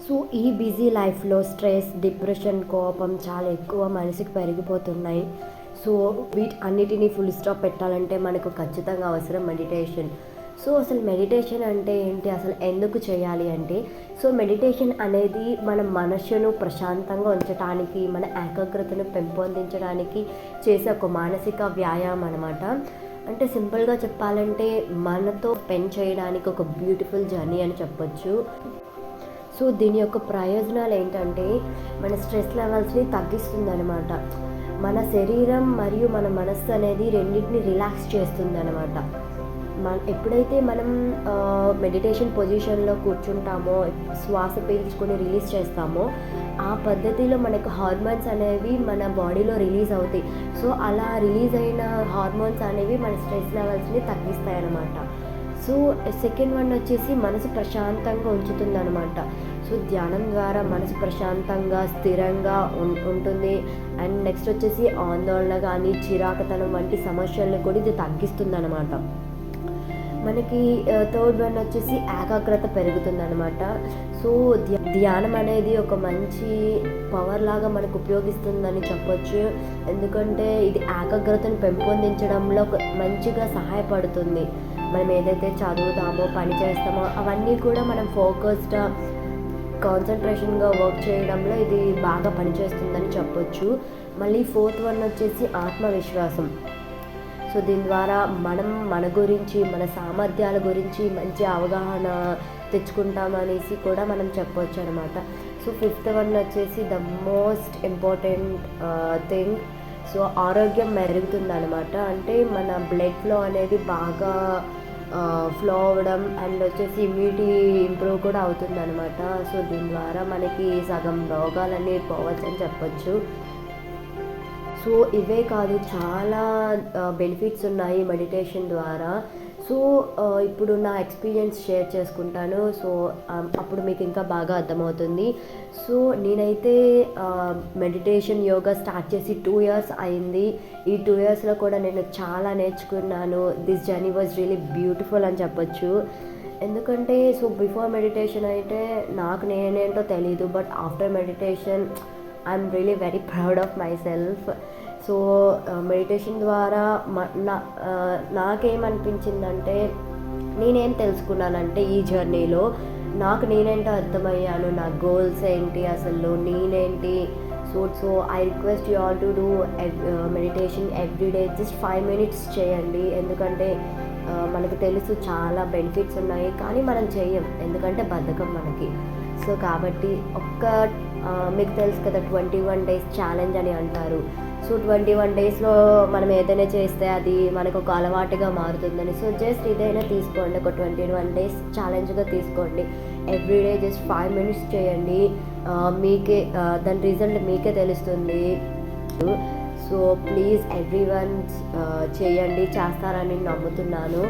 So ఈ busy లైఫ్లో stress, depression, కోపం చాలా ఎక్కువ మనిషికి పెరిగిపోతున్నాయి. సో అన్నిటినీ ఫుల్ స్టాప్ పెట్టాలంటే మనకు ఖచ్చితంగా అవసరం మెడిటేషన్. సో అసలు మెడిటేషన్ అంటే ఏంటి? అసలు ఎందుకు చేయాలి అంటే, సో మెడిటేషన్ అనేది మన మనస్సును ప్రశాంతంగా ఉంచటానికి, మన ఏకాగ్రతను పెంపొందించడానికి చేసే ఒక మానసిక వ్యాయామం అనమాట. అంటే సింపుల్గా చెప్పాలంటే మనతో స్పెండ్ చేయడానికి ఒక బ్యూటిఫుల్ జర్నీ అని చెప్పొచ్చు. సో దీని యొక్క ప్రయోజనాలు ఏంటంటే, మన స్ట్రెస్ లెవెల్స్ని తగ్గిస్తుందనమాట. మన శరీరం మరియు మన మనస్సు అనేది రెండింటిని రిలాక్స్ చేస్తుందనమాట. ఎప్పుడైతే మనం మెడిటేషన్ పొజిషన్లో కూర్చుంటామో, శ్వాస పీల్చుకొని రిలీజ్ చేస్తామో, ఆ పద్ధతిలో మనకు హార్మోన్స్ అనేవి మన బాడీలో రిలీజ్ అవుతాయి. సో అలా రిలీజ్ అయిన హార్మోన్స్ అనేవి మన స్ట్రెస్ లెవెల్స్ని తగ్గిస్తాయి అన్నమాట. సో సెకండ్ వన్ వచ్చేసి మనసు ప్రశాంతంగా ఉంచుతుందన్నమాట. సో ధ్యానం ద్వారా మనసు ప్రశాంతంగా, స్థిరంగా ఉంటుంది. అండ్ నెక్స్ట్ వచ్చేసి ఆందోళన కానీ, చిరాకుతనం వంటి సమస్యలను కూడా ఇది తగ్గిస్తుందన్నమాట. మనకి థర్డ్ వన్ వచ్చేసి ఏకాగ్రత పెరుగుతుందన్నమాట. సో ధ్యానం అనేది ఒక మంచి పవర్ లాగా మనకు ఉపయోగిస్తుందని చెప్పొచ్చు. ఎందుకంటే ఇది ఏకాగ్రతను పెంపొందించడంలో మంచిగా సహాయపడుతుంది. మనం ఏదైతే చదువుతామో, పని చేస్తామో అవన్నీ కూడా మనం ఫోకస్డ్, కాన్సన్ట్రేషన్గా వర్క్ చేయడంలో ఇది బాగా పనిచేస్తుందని చెప్పొచ్చు. మళ్ళీ ఫోర్త్ వన్ వచ్చేసి ఆత్మవిశ్వాసం. సో దీని ద్వారా మనం మన గురించి, మన సామర్థ్యాల గురించి మంచి అవగాహన తెచ్చుకుంటామనేసి కూడా మనం చెప్పొచ్చు అనమాట. సో ఫిఫ్త్ వన్ వచ్చేసి the most important thing, so ఆరోగ్యం మెరుగుతుందనమాట. అంటే మన బ్లడ్ ఫ్లో అనేది బాగా ఫ్లో అవ్వడం, అండ్ వచ్చేసి ఇమ్యూనిటీ ఇంప్రూవ్ కూడా అవుతుందనమాట. సో దీని ద్వారా మనకి సగం రోగాలన్నీ పోవచ్చు అని చెప్పొచ్చు. సో ఇవే కాదు, చాలా బెనిఫిట్స్ ఉన్నాయి మెడిటేషన్ ద్వారా. సో ఇప్పుడు నా ఎక్స్పీరియన్స్ షేర్ చేసుకుంటాను. సో అప్పుడు మీకు ఇంకా బాగా అర్థమవుతుంది. సో నేనైతే మెడిటేషన్, యోగా స్టార్ట్ చేసి 2 years అయింది. ఈ 2 yearsలో కూడా నేను చాలా నేర్చుకున్నాను. This journey was really beautiful అని చెప్పొచ్చు. ఎందుకంటే సో బిఫోర్ మెడిటేషన్ అయితే నాకు నేనేంటో తెలీదు, but after meditation I'm really very proud of my self. So meditation ద్వారా నాకేమనిపించిందంటే, నేనేం తెలుసుకున్నానంటే ఈ జర్నీలో నాకు నేనేంటో అర్థమయ్యాను. నా గోల్స్ ఏంటి, అసలు నేనేంటి. So I request you all to do meditation everyday. Just 5 minutes చేయండి. ఎందుకంటే మనకు తెలుసు చాలా బెనిఫిట్స్ ఉన్నాయి, కానీ మనం చెయ్యం ఎందుకంటే బద్ధకం మనకి. సో కాబట్టి మీకు తెలుసు కదా, 21 days ఛాలెంజ్ అని అంటారు. సో 21 daysలో మనం ఏదైనా చేస్తే అది మనకు ఒక అలవాటుగా మారుతుందని. సో జస్ట్ ఇదైనా తీసుకోండి, ఒక 21 days ఛాలెంజ్గా తీసుకోండి. ఎవ్రీడే జస్ట్ 5 minutes చేయండి. మీకే దాని రిజల్ట్ మీకే తెలుస్తుంది. సో ప్లీజ్ ఎవ్రీవన్ చేయండి, చేస్తారని నమ్ముతున్నాను.